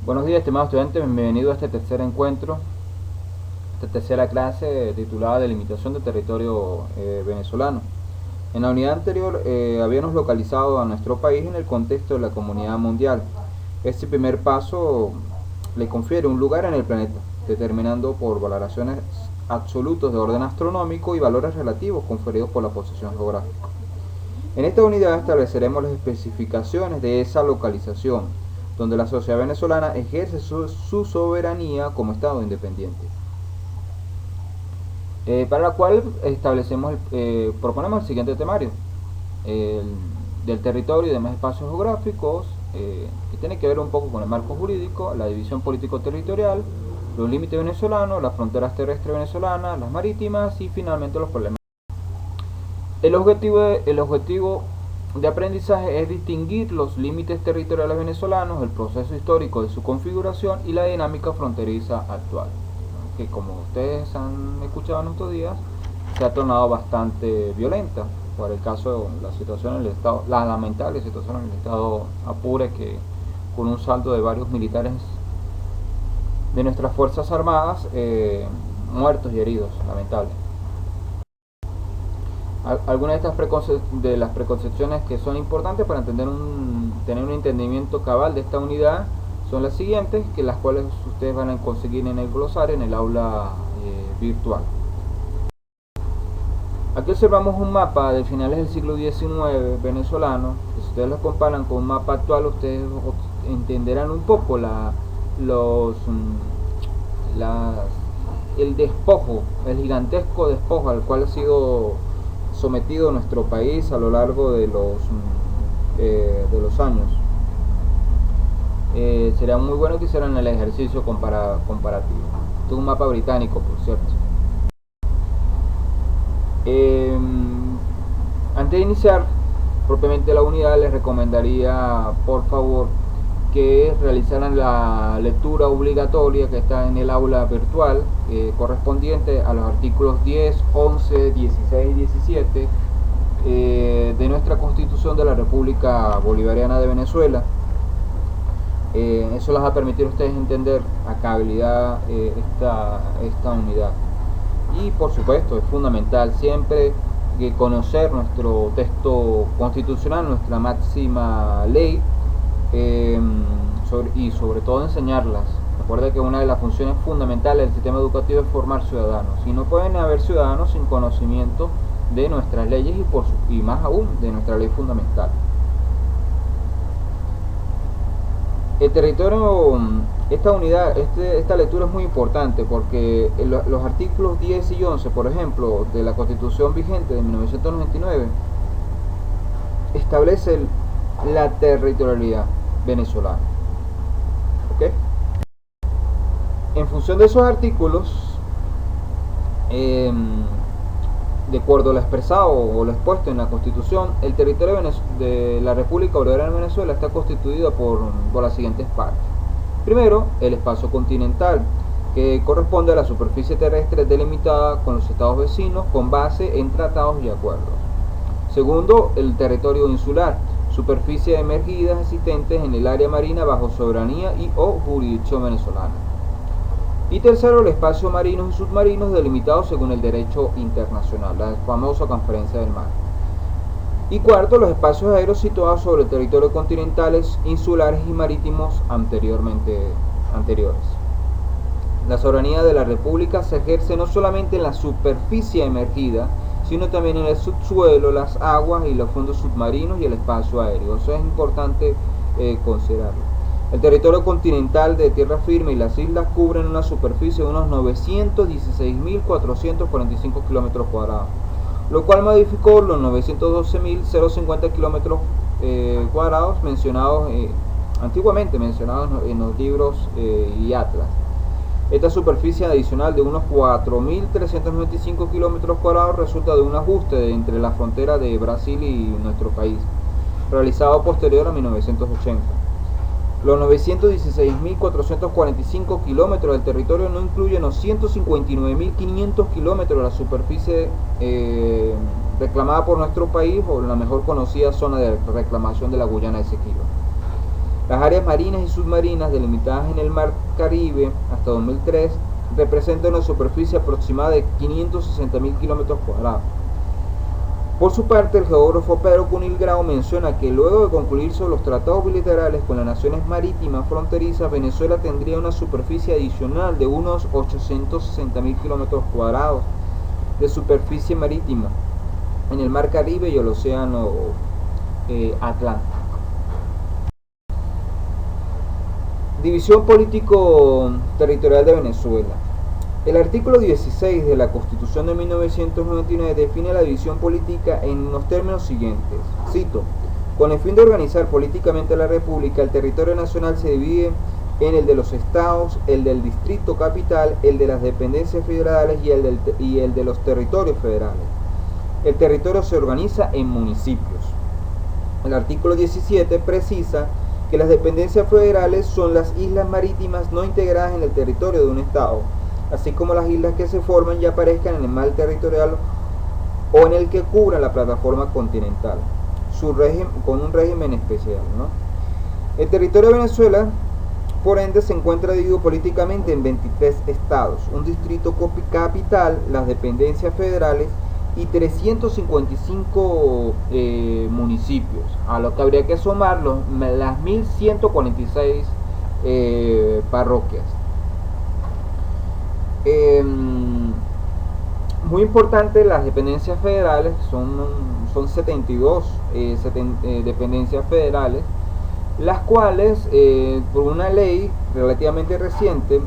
Buenos días, estimados estudiantes, bienvenidos a este tercer encuentro, esta tercera clase titulada Delimitación del territorio venezolano. En la unidad anterior habíamos localizado a nuestro país en el contexto de la comunidad mundial. Este primer paso le confiere un lugar en el planeta, determinando por valoraciones absolutos de orden astronómico y valores relativos conferidos por la posición geográfica. En esta unidad estableceremos las especificaciones de esa localización, donde la sociedad venezolana ejerce su soberanía como Estado independiente. Para la cual proponemos el siguiente temario, del territorio y demás espacios geográficos, que tiene que ver un poco con el marco jurídico, la división político-territorial, los límites venezolanos, las fronteras terrestres venezolanas, las marítimas y finalmente los problemas. El objetivo de aprendizaje es distinguir los límites territoriales venezolanos, el proceso histórico de su configuración y la dinámica fronteriza actual, que como ustedes han escuchado en estos días, se ha tornado bastante violenta por el caso de la situación en el estado, la lamentable situación en el estado Apure, que con un saldo de varios militares de nuestras fuerzas armadas muertos y heridos, lamentable. Algunas de las preconcepciones que son importantes para tener un entendimiento cabal de esta unidad son las siguientes, que las cuales ustedes van a conseguir en el glosario en el aula virtual. Aquí observamos un mapa de finales del siglo XIX venezolano, que si ustedes lo comparan con un mapa actual, ustedes entenderán un poco el despojo, el gigantesco despojo al cual ha sido sometido nuestro país a lo largo de los años. Sería muy bueno que hicieran el ejercicio comparativo. Esto es un mapa británico, por cierto. Antes de iniciar propiamente la unidad, les recomendaría por favor que realizaran la lectura obligatoria que está en el aula virtual, correspondiente a los artículos 10, 11, 16 y 17 de nuestra Constitución de la República Bolivariana de Venezuela. Eso les va a permitir a ustedes entender a cabalidad esta unidad. Y por supuesto es fundamental siempre conocer nuestro texto constitucional, nuestra máxima ley, y sobre todo enseñarlas. Recuerda que una de las funciones fundamentales del sistema educativo es formar ciudadanos, y no pueden haber ciudadanos sin conocimiento de nuestras leyes y más aún de nuestra ley fundamental. El territorio, esta lectura es muy importante porque los artículos 10 y 11, por ejemplo, de la Constitución vigente de 1999 establece la territorialidad venezolana. ¿Okay? En función de esos artículos, de acuerdo a lo expresado o lo expuesto en la Constitución, el territorio de la República Bolivariana de Venezuela está constituido por las siguientes partes. Primero, el espacio continental, que corresponde a la superficie terrestre delimitada con los estados vecinos con base en tratados y acuerdos. Segundo, el territorio insular, superficie emergidas existentes en el área marina bajo soberanía y o jurisdicción venezolana. Y tercero, el espacio marinos y submarinos delimitados según el derecho internacional, la famosa Conferencia del Mar. Y cuarto, los espacios aéreos situados sobre el territorio continentales, insulares y marítimos anteriores. La soberanía de la República se ejerce no solamente en la superficie emergida, sino también en el subsuelo, las aguas y los fondos submarinos y el espacio aéreo. Eso es importante considerarlo. El territorio continental de tierra firme y las islas cubren una superficie de unos 916.445 kilómetros cuadrados, lo cual modificó los 912.050 kilómetros cuadrados antiguamente mencionados en los libros y atlas. Esta superficie adicional de unos 4.395 kilómetros cuadrados resulta de un ajuste entre la frontera de Brasil y nuestro país, realizado posterior a 1980. Los 916.445 kilómetros del territorio no incluyen los 159.500 kilómetros de la superficie reclamada por nuestro país, o la mejor conocida zona de reclamación de la Guyana Esequiba. Las áreas marinas y submarinas delimitadas en el Mar Caribe hasta 2003 representan una superficie aproximada de 560.000 kilómetros cuadrados. Por su parte, el geógrafo Pedro Cunil Grau menciona que luego de concluirse los tratados bilaterales con las naciones marítimas fronterizas, Venezuela tendría una superficie adicional de unos 860.000 kilómetros cuadrados de superficie marítima en el Mar Caribe y el Océano Atlántico. División político-territorial de Venezuela. El artículo 16 de la Constitución de 1999 define la división política en los términos siguientes. Cito: con el fin de organizar políticamente la República, el territorio nacional se divide en el de los estados, el del distrito capital, el de las dependencias federales y el de los territorios federales. El territorio se organiza en municipios. El artículo 17 precisa que las dependencias federales son las islas marítimas no integradas en el territorio de un estado, así como las islas que se forman y aparezcan en el mar territorial o en el que cubra la plataforma continental, con un régimen especial, ¿no? El territorio de Venezuela, por ende, se encuentra dividido políticamente en 23 estados, un distrito capital, las dependencias federales y 355 municipios, a lo que habría que sumar las 1146 parroquias. Muy importante, las dependencias federales son 72 dependencias federales, las cuales por una ley relativamente reciente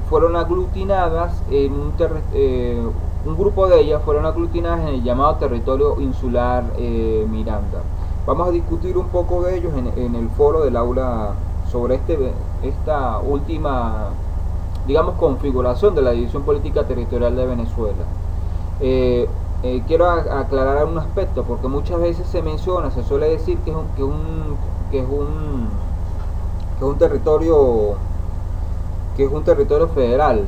fueron aglutinadas en un grupo de ellas fueron aglutinadas en el llamado territorio insular Miranda. Vamos a discutir un poco de ellos en el foro del aula sobre esta última, digamos, configuración de la división política territorial de Venezuela. Quiero aclarar un aspecto, porque muchas veces se suele decir que es un territorio federal,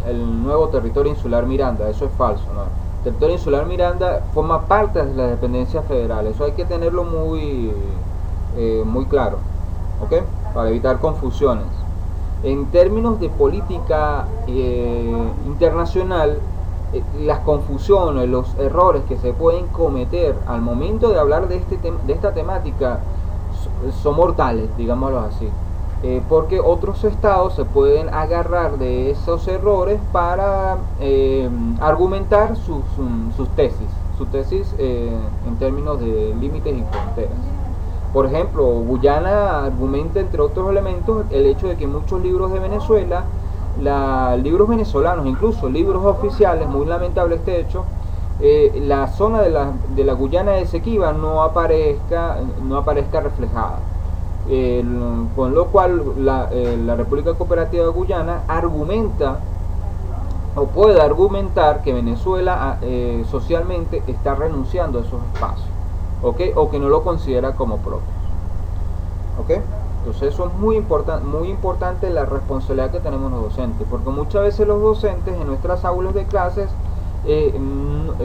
el nuevo territorio insular Miranda. Eso es falso, ¿no? El territorio insular Miranda forma parte de las dependencias federales. Eso hay que tenerlo muy claro, ¿ok? Para evitar confusiones. En términos de política internacional, las confusiones, los errores que se pueden cometer al momento de hablar de esta temática son mortales, digámoslo así. Porque otros estados se pueden agarrar de esos errores para argumentar sus tesis en términos de límites y fronteras. Por ejemplo, Guyana argumenta, entre otros elementos, el hecho de que muchos libros de Venezuela, libros venezolanos, incluso libros oficiales, muy lamentable este hecho, la zona de la Guyana Esequiba no aparezca reflejada. Con lo cual la República Cooperativa de Guyana argumenta o puede argumentar que Venezuela socialmente está renunciando a esos espacios, ¿okay? O que no lo considera como propio, ¿okay? Entonces eso es muy importante la responsabilidad que tenemos los docentes, porque muchas veces los docentes en nuestras aulas de clases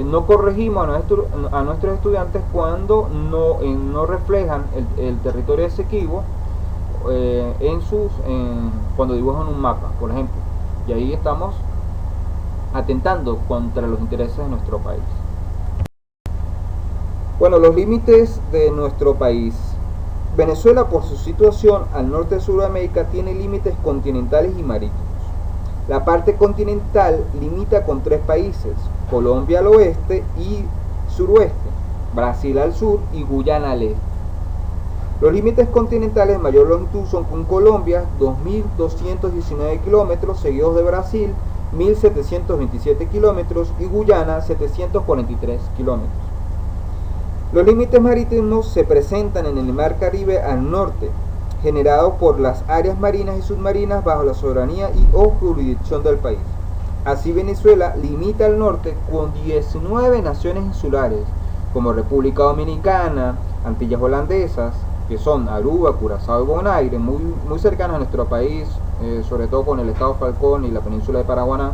no corregimos a nuestros estudiantes cuando no reflejan el territorio Esequibo cuando dibujan un mapa, por ejemplo, y ahí estamos atentando contra los intereses de nuestro país. Bueno, los límites de nuestro país. Venezuela, por su situación al norte de Sudamérica, tiene límites continentales y marítimos. La parte continental limita con 3 países: Colombia al oeste y suroeste, Brasil al sur y Guyana al este. Los límites continentales de mayor longitud son con Colombia, 2.219 kilómetros, seguidos de Brasil, 1.727 kilómetros, y Guyana, 743 kilómetros. Los límites marítimos se presentan en el Mar Caribe al norte, generado por las áreas marinas y submarinas bajo la soberanía o jurisdicción del país. Así, Venezuela limita al norte con 19 naciones insulares, como República Dominicana, Antillas Holandesas, que son Aruba, Curazao y Bonaire, muy cercanas a nuestro país, sobre todo con el estado Falcón y la península de Paraguaná,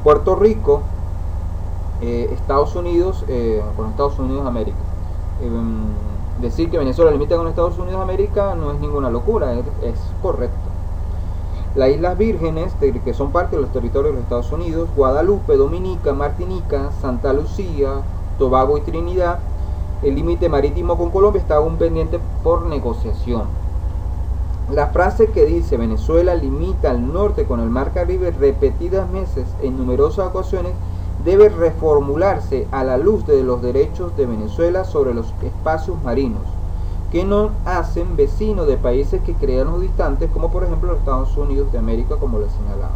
Puerto Rico, Estados Unidos, con Estados Unidos de América, decir que Venezuela limita con Estados Unidos de América no es ninguna locura, es correcto. Las Islas Vírgenes, que son parte de los territorios de los Estados Unidos, Guadalupe, Dominica, Martinica, Santa Lucía, Tobago y Trinidad, el límite marítimo con Colombia está aún pendiente por negociación. La frase que dice Venezuela limita al norte con el Mar Caribe repetidas veces en numerosas ocasiones debe reformularse a la luz de los derechos de Venezuela sobre los espacios marinos, que nos hacen vecinos de países que creemos distantes, como por ejemplo los Estados Unidos de América, como les señalaba.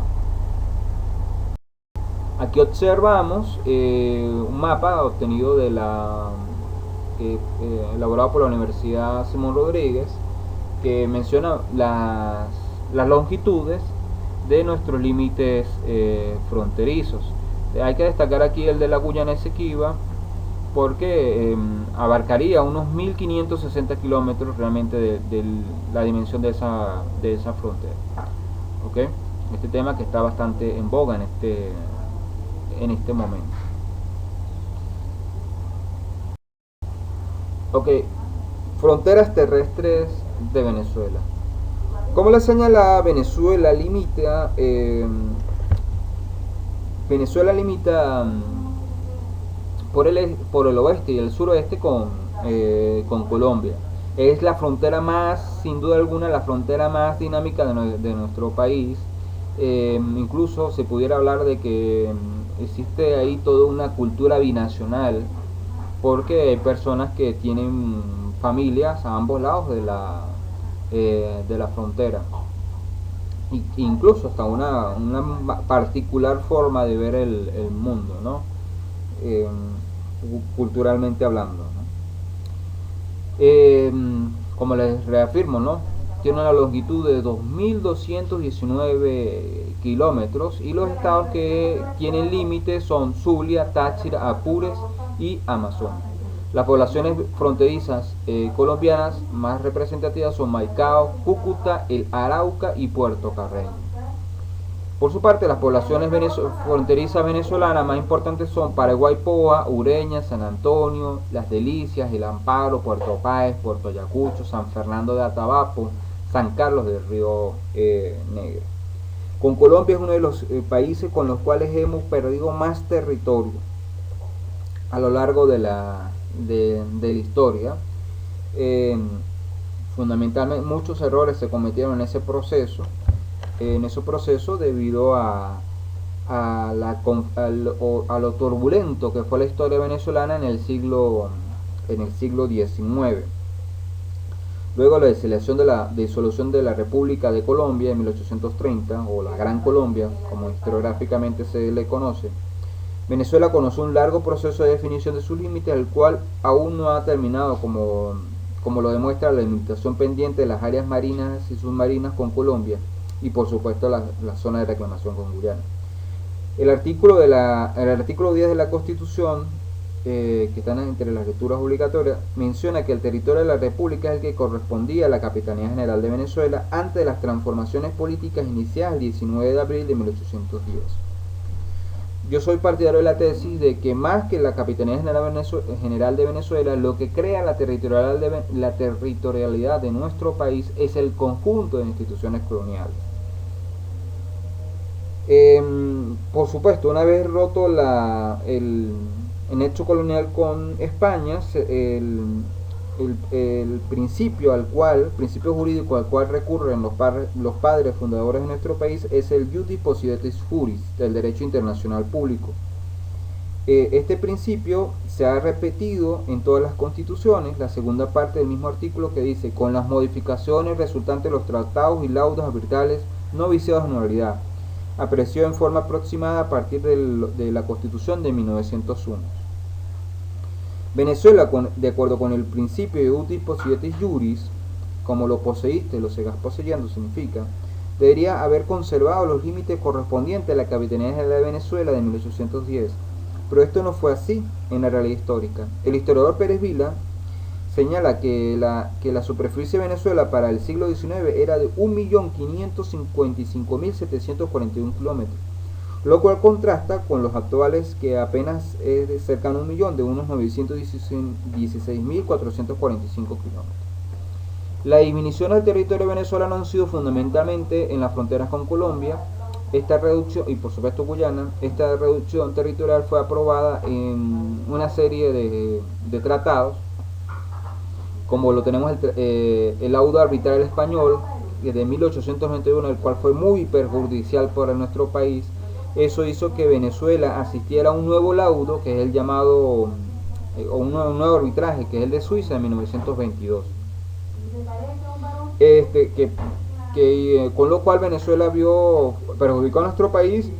Aquí observamos un mapa obtenido de elaborado por la Universidad Simón Rodríguez, que menciona las longitudes de nuestros límites fronterizos. Hay que destacar aquí el de la Guyana Esequiba, porque abarcaría unos 1560 kilómetros realmente de la dimensión de esa frontera. ¿Okay? Este tema que está bastante en boga en este momento. Ok, fronteras terrestres de Venezuela. Como les señalaba, Venezuela limita por el oeste y el suroeste con Colombia. Es la frontera más, sin duda alguna, la frontera más dinámica de nuestro país. Incluso se pudiera hablar de que existe ahí toda una cultura binacional, porque hay personas que tienen familias a ambos lados de la frontera. Incluso hasta una particular forma de ver el mundo, ¿no? Culturalmente hablando, ¿no? Como les reafirmo, ¿no? Tiene una longitud de 2.219 kilómetros y los estados que tienen límites son Zulia, Táchira, Apures y Amazonas. Las poblaciones fronterizas colombianas más representativas son Maicao, Cúcuta, El Arauca y Puerto Carreño. Por su parte, las poblaciones fronterizas venezolanas más importantes son Paraguay-Poa, Ureña, San Antonio, Las Delicias, El Amparo, Puerto Páez, Puerto Ayacucho, San Fernando de Atabapo, San Carlos del Río Negro. Con Colombia es uno de los países con los cuales hemos perdido más territorio a lo largo de la historia. Fundamentalmente muchos errores se cometieron en ese proceso debido a lo turbulento que fue la historia venezolana en el siglo XIX. Luego la disolución de la República de Colombia en 1830, o la Gran Colombia, como historiográficamente se le conoce, Venezuela conoció un largo proceso de definición de sus límites, el cual aún no ha terminado, como lo demuestra la limitación pendiente de las áreas marinas y submarinas con Colombia, y por supuesto la zona de reclamación con Guyana. El artículo 10 de la Constitución, que están entre las lecturas obligatorias, menciona que el territorio de la República es el que correspondía a la Capitanía General de Venezuela antes de las transformaciones políticas iniciadas el 19 de abril de 1810. Yo soy partidario de la tesis de que más que la Capitanía General de Venezuela, lo que crea la territorialidad de nuestro país es el conjunto de instituciones coloniales. Por supuesto, una vez roto el hecho colonial con España, el principio jurídico al cual recurren los padres fundadores de nuestro país es el Iudice Possidetis Juris, del derecho internacional público. Este principio se ha repetido en todas las constituciones, la segunda parte del mismo artículo que dice: con las modificaciones resultantes de los tratados y laudos arbitrales no viciados de nulidad, apreció en forma aproximada a partir de la Constitución de 1901. Venezuela, de acuerdo con el principio de Iudice Possidetis Juris, como lo poseíste, lo sigas poseyendo, significa, debería haber conservado los límites correspondientes a la Capitanía General de Venezuela de 1810, pero esto no fue así en la realidad histórica. El historiador Pérez Vila señala que la superficie de Venezuela para el siglo XIX era de 1.555.741 kilómetros, lo cual contrasta con los actuales, que apenas es de cercano a 1 millón, de unos 916.445 kilómetros. La disminución del territorio venezolano han sido fundamentalmente en las fronteras con Colombia. Esta reducción, y por supuesto Guyana, esta reducción territorial fue aprobada en una serie de tratados, como lo tenemos el laudo arbitral español de 1891, el cual fue muy perjudicial para nuestro país. Eso hizo que Venezuela asistiera a un nuevo laudo, que es el llamado, o un nuevo arbitraje, que es el de Suiza de 1922. Con lo cual Venezuela perjudicó a nuestro país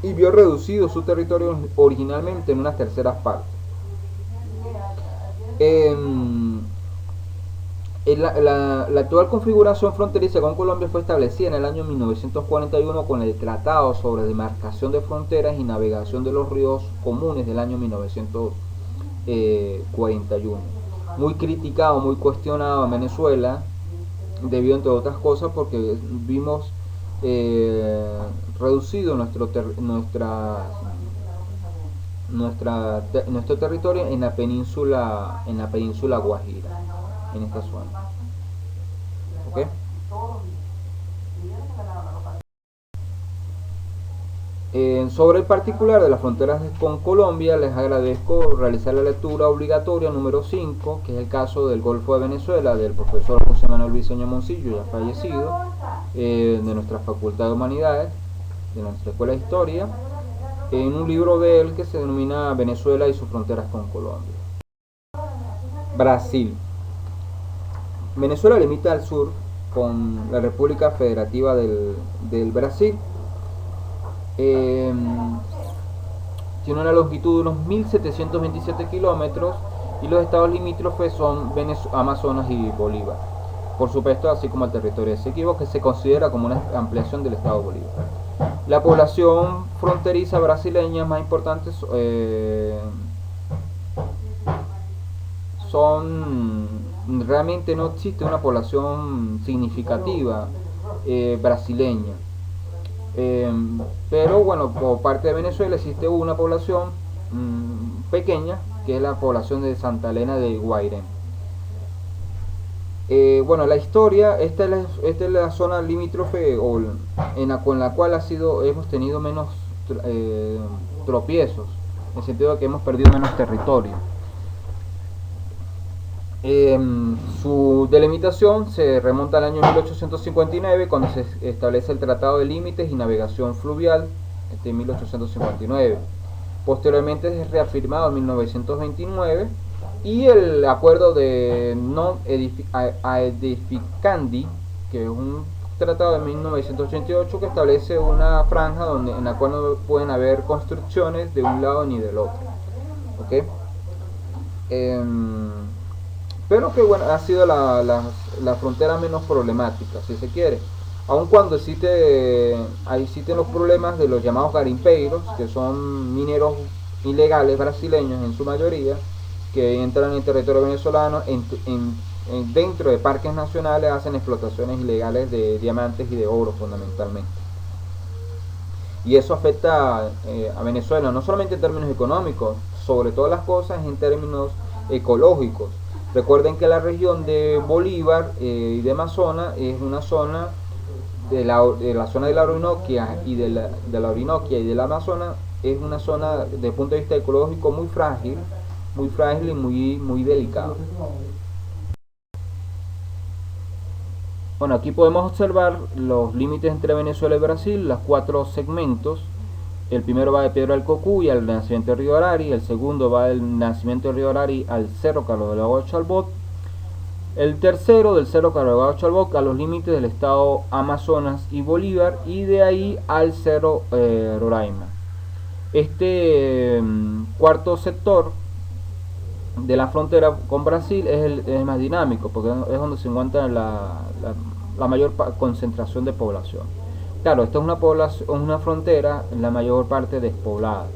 y vio reducido su territorio originalmente en unas terceras partes. La actual configuración fronteriza con Colombia fue establecida en el año 1941 con el Tratado sobre Demarcación de Fronteras y Navegación de los Ríos Comunes del año 1941. Muy criticado, muy cuestionado en Venezuela, debido, entre otras cosas, porque vimos reducido nuestro territorio en la península Guajira, en esta zona. ¿Okay? Sobre el particular de las fronteras con Colombia, les agradezco realizar la lectura obligatoria número 5, que es el caso del Golfo de Venezuela, del profesor José Manuel Briceño Moncillo, ya fallecido, de nuestra Facultad de Humanidades, de nuestra Escuela de Historia, en un libro de él que se denomina Venezuela y sus fronteras con Colombia. Brasil. Venezuela limita al sur con la República Federativa del Brasil. Tiene una longitud de unos 1727 kilómetros y los estados limítrofes son Amazonas y Bolívar. Por supuesto, así como el territorio de Esequibo, que se considera como una ampliación del estado Bolívar. La población fronteriza brasileña más importante realmente no existe una población significativa brasileña. Pero bueno, por parte de Venezuela existe una población pequeña, que es la población de Santa Elena de Guairén. Bueno, la historia, esta es la zona limítrofe con la cual hemos tenido menos tropiezos, en el sentido de que hemos perdido menos territorio. Su delimitación se remonta al año 1859, cuando se establece el Tratado de Límites y Navegación Fluvial de 1859. Posteriormente es reafirmado en 1929 y el acuerdo de non edificandi, que es un tratado de 1988 que establece una franja en la cual no pueden haber construcciones de un lado ni del otro. ¿Okay? Pero que bueno, ha sido la frontera menos problemática, si se quiere. Aun cuando existen los problemas de los llamados garimpeiros, que son mineros ilegales brasileños en su mayoría, que entran en territorio venezolano, dentro de parques nacionales hacen explotaciones ilegales de diamantes y de oro fundamentalmente. Y eso afecta a Venezuela, no solamente en términos económicos, sobre todas las cosas en términos ecológicos. Recuerden que la región de Bolívar y de Amazonas es una zona de la zona de la Orinoquia y de la Orinoquia y del Amazonas, es una zona desde el punto de vista ecológico muy frágil y muy delicado. Bueno, aquí podemos observar los límites entre Venezuela y Brasil, los 4 segmentos. El primero va de Piedra del Cocuy al nacimiento del río Arari, el segundo va del nacimiento del río Arari al Cerro Carlos Delgado Chalbot, el tercero del Cerro Carlos Delgado Chalbot a los límites del estado Amazonas y Bolívar, y de ahí al Cerro Roraima. Este cuarto sector de la frontera con Brasil es el más dinámico, porque es donde se encuentra la mayor concentración de población. Claro, esta es una frontera en la mayor parte despoblada.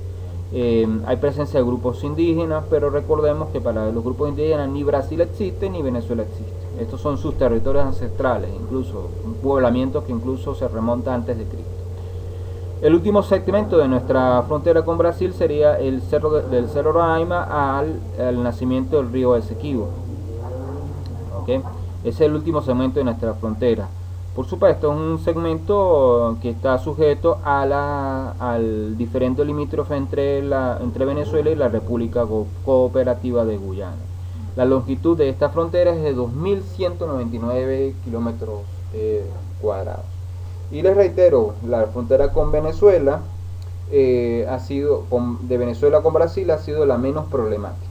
Hay presencia de grupos indígenas, pero recordemos que para los grupos indígenas ni Brasil existe ni Venezuela existe. Estos son sus territorios ancestrales, incluso un poblamiento que incluso se remonta antes de Cristo. El último segmento de nuestra frontera con Brasil sería el cerro del Cerro Roraima al nacimiento del río Esequibo. ¿Okay? Ese es el último segmento de nuestra frontera. Por supuesto, es un segmento que está sujeto al diferente limítrofe entre Venezuela y la República Cooperativa de Guyana. La longitud de esta frontera es de 2.199 kilómetros cuadrados. Y les reitero, la frontera con Venezuela de Venezuela con Brasil ha sido la menos problemática.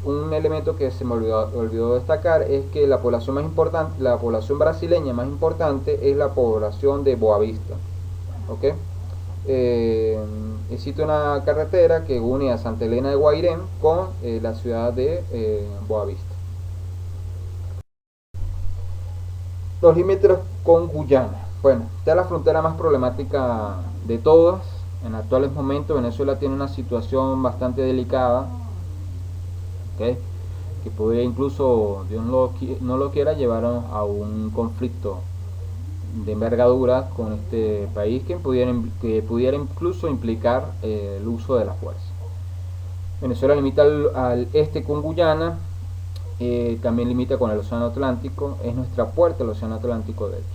Un elemento que se me olvidó destacar es que la población más importante, la población brasileña más importante es la población de Boavista. ¿Okay? Existe una carretera que une a Santa Elena de Guairén con la ciudad de Boavista. Los límites con Guyana. Bueno, esta es la frontera más problemática de todas. En actuales momentos Venezuela tiene una situación bastante delicada, ¿okay? Que podría incluso, Dios no lo quiera, llevar a un conflicto de envergadura con este país que pudiera incluso implicar el uso de la fuerza. Venezuela limita al este con Guyana, también limita con el Océano Atlántico, es nuestra puerta al Océano Atlántico de hecho.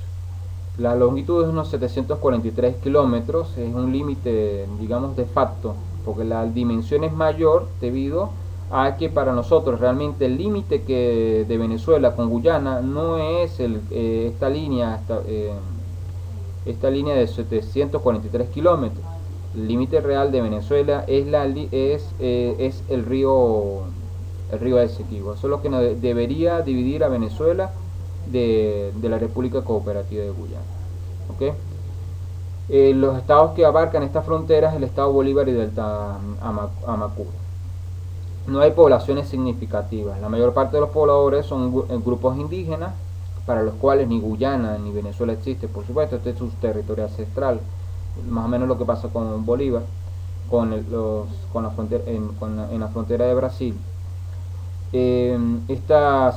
La longitud es unos 743 kilómetros, es un límite, digamos, de facto, porque la dimensión es mayor debido a que para nosotros realmente el límite de Venezuela con Guyana no es esta línea de 743 kilómetros. El límite real de Venezuela es el río Esequibo. Eso es lo que debería dividir a Venezuela de la República Cooperativa de Guyana. ¿Okay? Los estados que abarcan esta frontera es el estado Bolívar y Delta Amacuro. No hay poblaciones significativas. La mayor parte de los pobladores son grupos indígenas, para los cuales ni Guyana ni Venezuela existe. Por supuesto, este es su territorio ancestral. Más o menos lo que pasa con Bolívar, en la frontera de Brasil. Esta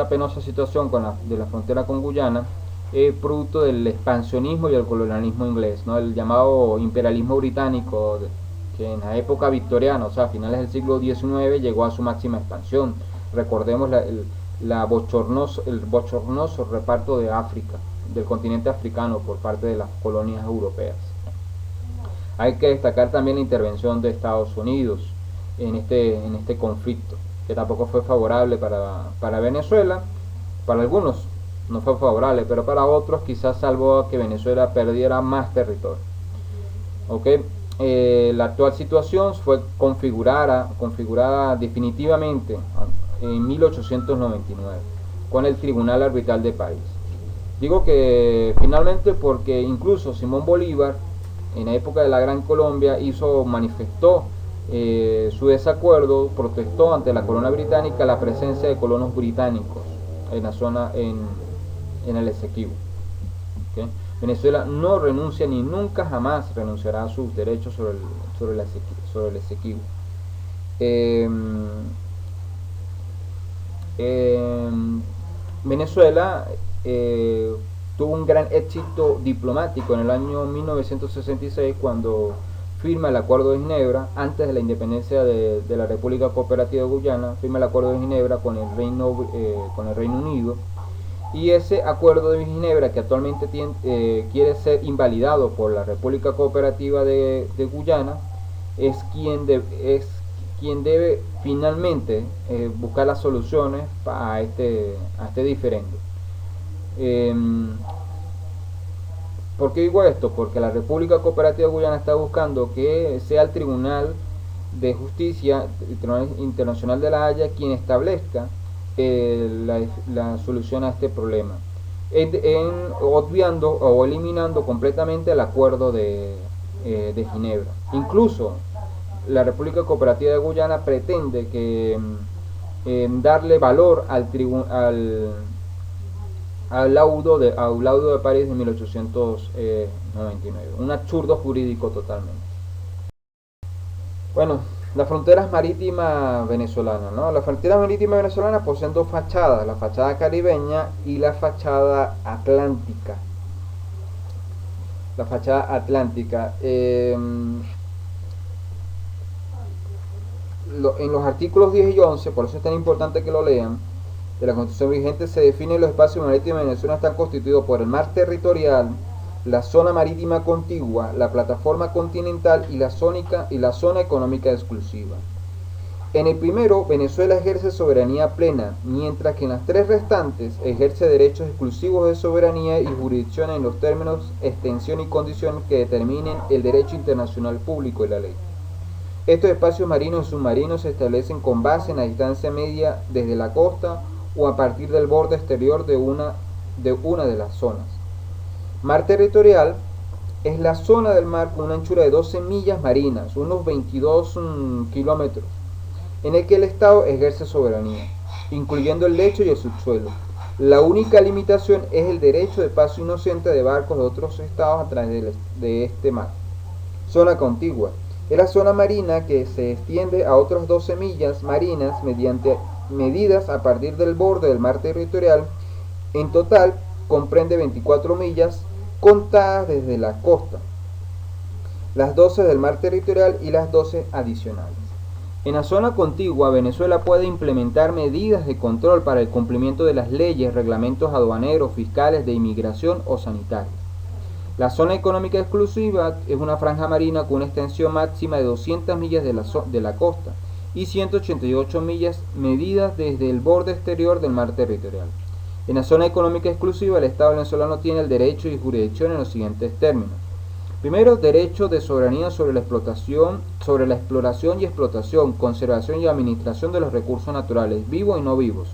penosa situación de la frontera con Guyana es producto del expansionismo y el colonialismo inglés, ¿no? El llamado imperialismo británico, que en la época victoriana, o sea, a finales del siglo XIX, llegó a su máxima expansión. Recordemos el bochornoso reparto de África, del continente africano, por parte de las colonias europeas. Hay que destacar también la intervención de Estados Unidos en este conflicto, que tampoco fue favorable para Venezuela. Para algunos no fue favorable, pero para otros quizás salvó a que Venezuela perdiera más territorio. ¿Okay? La actual situación fue configurada definitivamente en 1899 con el Tribunal Arbitral de París. Digo que finalmente porque incluso Simón Bolívar, en la época de la Gran Colombia, manifestó su desacuerdo, protestó ante la corona británica la presencia de colonos británicos en la zona, en el Esequibo. ¿Okay? Venezuela no renuncia ni nunca jamás renunciará a sus derechos sobre el Esequibo. Venezuela tuvo un gran éxito diplomático en el año 1966 cuando firma el Acuerdo de Ginebra, antes de la independencia de la República Cooperativa de Guyana, firma el Acuerdo de Ginebra con el Reino Unido, y ese Acuerdo de Ginebra, que actualmente quiere ser invalidado por la República Cooperativa de Guyana, es quien debe finalmente buscar las soluciones a este diferendo. ¿Por qué digo esto? Porque la República Cooperativa de Guyana está buscando que sea el Tribunal de Justicia, el Tribunal Internacional de la Haya, quien establezca la solución a este problema, obviando o eliminando completamente el Acuerdo de Ginebra. Incluso la República Cooperativa de Guyana pretende darle valor al laudo de París de 1899. Un absurdo jurídico totalmente. Bueno, las fronteras marítimas venezolanas, ¿no? Las fronteras marítimas venezolanas poseen dos fachadas, la fachada caribeña y la fachada atlántica. la fachada atlántica. En los artículos 10 y 11, por eso es tan importante que lo lean, de la Constitución vigente se define los espacios marítimos de Venezuela están constituidos por el mar territorial, la zona marítima contigua, la plataforma continental y la zona económica exclusiva. En el primero, Venezuela ejerce soberanía plena, mientras que en las tres restantes ejerce derechos exclusivos de soberanía y jurisdicción en los términos, extensión y condición que determinen el derecho internacional público y la ley. Estos espacios marinos y submarinos se establecen con base en la distancia media desde la costa o a partir del borde exterior de una de las zonas. Mar territorial es la zona del mar con una anchura de 12 millas marinas, unos 22 kilómetros, en el que el Estado ejerce soberanía, incluyendo el lecho y el subsuelo. La única limitación es el derecho de paso inocente de barcos de otros estados a través de este mar. Zona contigua es la zona marina que se extiende a otras 12 millas marinas mediante medidas a partir del borde del mar territorial. En total comprende 24 millas contadas desde la costa, las 12 del mar territorial y las 12 adicionales. En la zona contigua, Venezuela puede implementar medidas de control para el cumplimiento de las leyes, reglamentos aduaneros, fiscales, de inmigración o sanitarios. La zona económica exclusiva es una franja marina con una extensión máxima de 200 millas de la costa y 188 millas medidas desde el borde exterior del mar territorial. En la zona económica exclusiva, el Estado venezolano tiene el derecho y jurisdicción en los siguientes términos. Primero, derecho de soberanía sobre la exploración y explotación, conservación y administración de los recursos naturales, vivos y no vivos,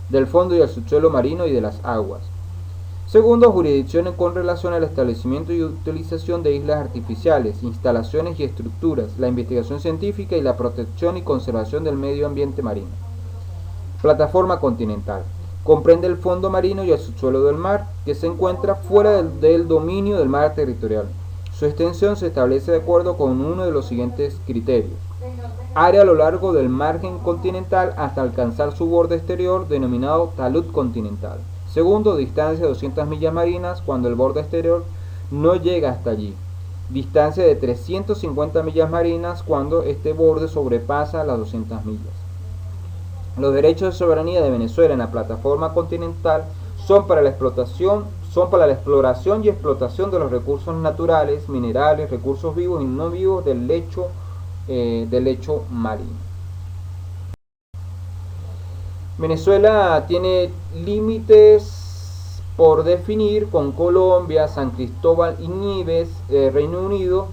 del fondo y el subsuelo marino y de las aguas. Segundo, jurisdicción con relación al establecimiento y utilización de islas artificiales, instalaciones y estructuras, la investigación científica y la protección y conservación del medio ambiente marino. Plataforma continental. Comprende el fondo marino y el subsuelo del mar, que se encuentra fuera del dominio del mar territorial. Su extensión se establece de acuerdo con uno de los siguientes criterios. Área a lo largo del margen continental hasta alcanzar su borde exterior, denominado talud continental. Segundo, distancia de 200 millas marinas cuando el borde exterior no llega hasta allí. Distancia de 350 millas marinas cuando este borde sobrepasa las 200 millas. Los derechos de soberanía de Venezuela en la plataforma continental son para la exploración y explotación de los recursos naturales, minerales, recursos vivos y no vivos del lecho marino. Venezuela tiene límites por definir con Colombia, San Cristóbal y Nieves, Reino Unido,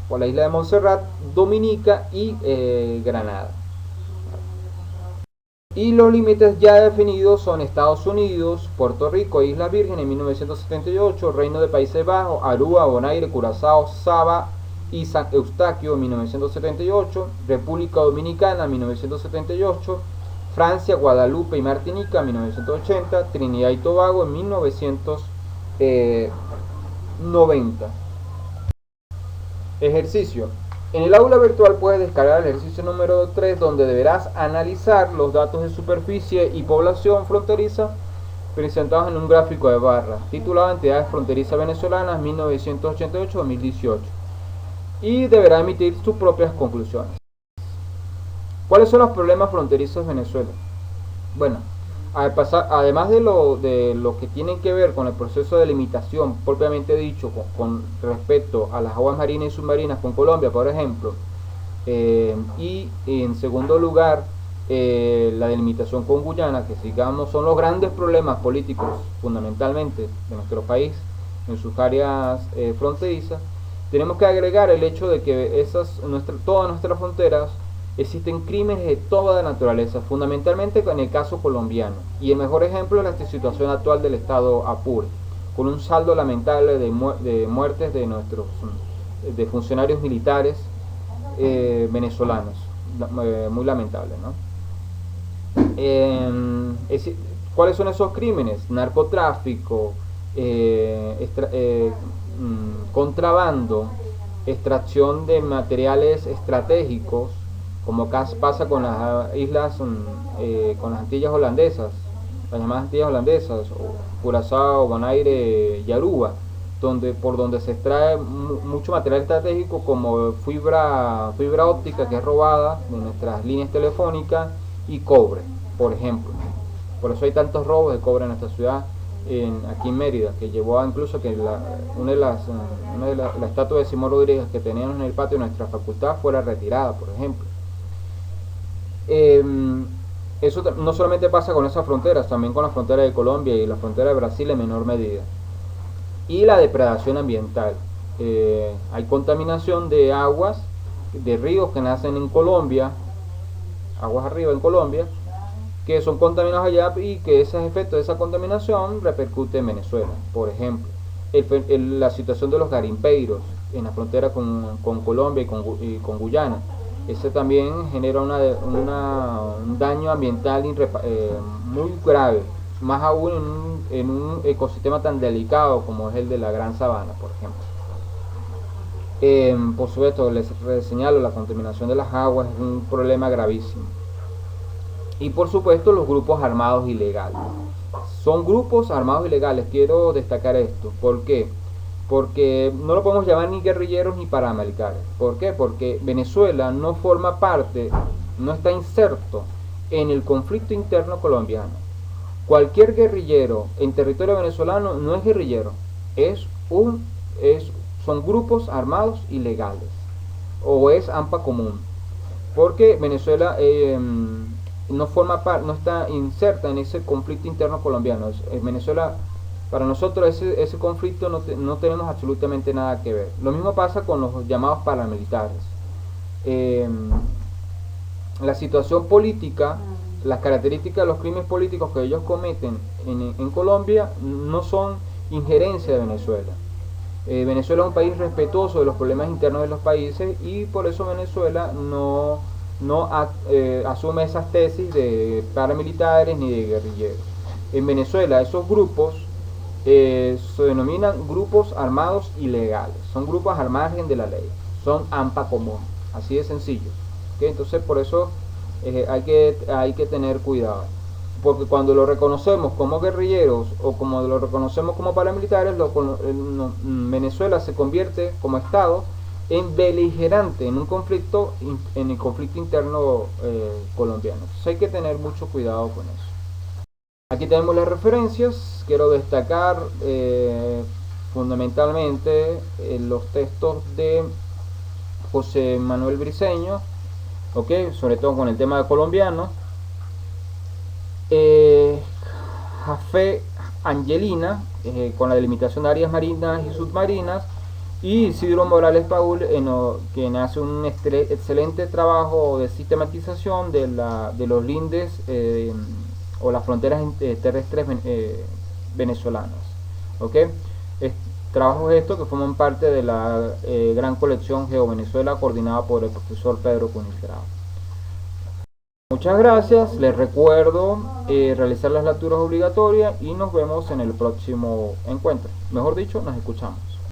por la isla de Montserrat, Dominica y Granada. Y los límites ya definidos son Estados Unidos, Puerto Rico e Islas Vírgenes en 1978, Reino de Países Bajos, Aruba, Bonaire, Curazao, Saba y San Eustaquio en 1978, República Dominicana en 1978, Francia, Guadalupe y Martinica en 1980, Trinidad y Tobago en 1990. Ejercicio. En el aula virtual puedes descargar el ejercicio número 3, donde deberás analizar los datos de superficie y población fronteriza presentados en un gráfico de barras, titulado Entidades Fronterizas Venezolanas 1988-2018, y deberá emitir sus propias conclusiones. ¿Cuáles son los problemas fronterizos de Venezuela? Bueno, además de lo que tienen que ver con el proceso de limitación propiamente dicho con respecto a las aguas marinas y submarinas con Colombia, por ejemplo, y en segundo lugar la delimitación con Guyana, que digamos son los grandes problemas políticos fundamentalmente de nuestro país en sus áreas fronterizas, tenemos que agregar el hecho de que todas nuestras fronteras existen crímenes de toda naturaleza, fundamentalmente en el caso colombiano, y el mejor ejemplo es la situación actual del estado Apure, con un saldo lamentable de muertes de funcionarios militares venezolanos, muy lamentable, ¿no? ¿Cuáles son esos crímenes? Narcotráfico, contrabando, extracción de materiales estratégicos, como pasa con las islas, con las Antillas holandesas, las llamadas Antillas holandesas, Curazao, Bonaire y Aruba, por donde se extrae mucho material estratégico como fibra óptica que es robada de nuestras líneas telefónicas y cobre, por ejemplo. Por eso hay tantos robos de cobre en esta ciudad, aquí en Mérida, que llevó a incluso que la estatua de Simón Rodríguez que teníamos en el patio de nuestra facultad fuera retirada, por ejemplo. Eso no solamente pasa con esas fronteras, también con la frontera de Colombia y la frontera de Brasil en menor medida. Y la depredación ambiental. Hay contaminación de aguas, de ríos que nacen en Colombia, aguas arriba en Colombia, que son contaminados allá y que ese efecto de esa contaminación repercute en Venezuela. Por ejemplo, la situación de los garimpeiros en la frontera con Colombia y con Guyana. Ese también genera un daño ambiental muy grave, más aún en un ecosistema tan delicado como es el de la Gran Sabana, por ejemplo. Por supuesto, les señalo, la contaminación de las aguas es un problema gravísimo. Y por supuesto los grupos armados ilegales. Son grupos armados ilegales, quiero destacar esto. ¿Por qué? Porque no lo podemos llamar ni guerrilleros ni paramilitares. ¿Por qué? Porque Venezuela no forma parte, no está inserto en el conflicto interno colombiano. Cualquier guerrillero en territorio venezolano no es guerrillero, son grupos armados ilegales o es AMPA común. Porque Venezuela no está inserta en ese conflicto interno colombiano. En Venezuela, para nosotros ese conflicto no tenemos absolutamente nada que ver. Lo mismo pasa con los llamados paramilitares. La situación política, las características de los crímenes políticos que ellos cometen en Colombia no son injerencia de Venezuela. Venezuela es un país respetuoso de los problemas internos de los países y por eso Venezuela no asume esas tesis de paramilitares ni de guerrilleros. En Venezuela esos grupos se denominan grupos armados ilegales, son grupos al margen de la ley, son AMPA común, así de sencillo. ¿Okay? Entonces por eso hay que tener cuidado, porque cuando lo reconocemos como guerrilleros o como lo reconocemos como paramilitares, Venezuela se convierte como Estado en beligerante en el conflicto interno colombiano. Entonces hay que tener mucho cuidado con eso. Aquí tenemos las referencias. Quiero destacar fundamentalmente los textos de José Manuel Briceño, sobre todo con el tema de colombiano. Jafé Angelina, con la delimitación de áreas marinas y submarinas, y Isidro Morales Paul, quien hace un excelente trabajo de sistematización de los lindes o las fronteras terrestres venezolanas. Trabajos estos que forman parte de la gran colección GeoVenezuela coordinada por el profesor Pedro Cunigrao. Muchas gracias, les recuerdo realizar las lecturas obligatorias y nos vemos en el próximo encuentro. Mejor dicho, nos escuchamos.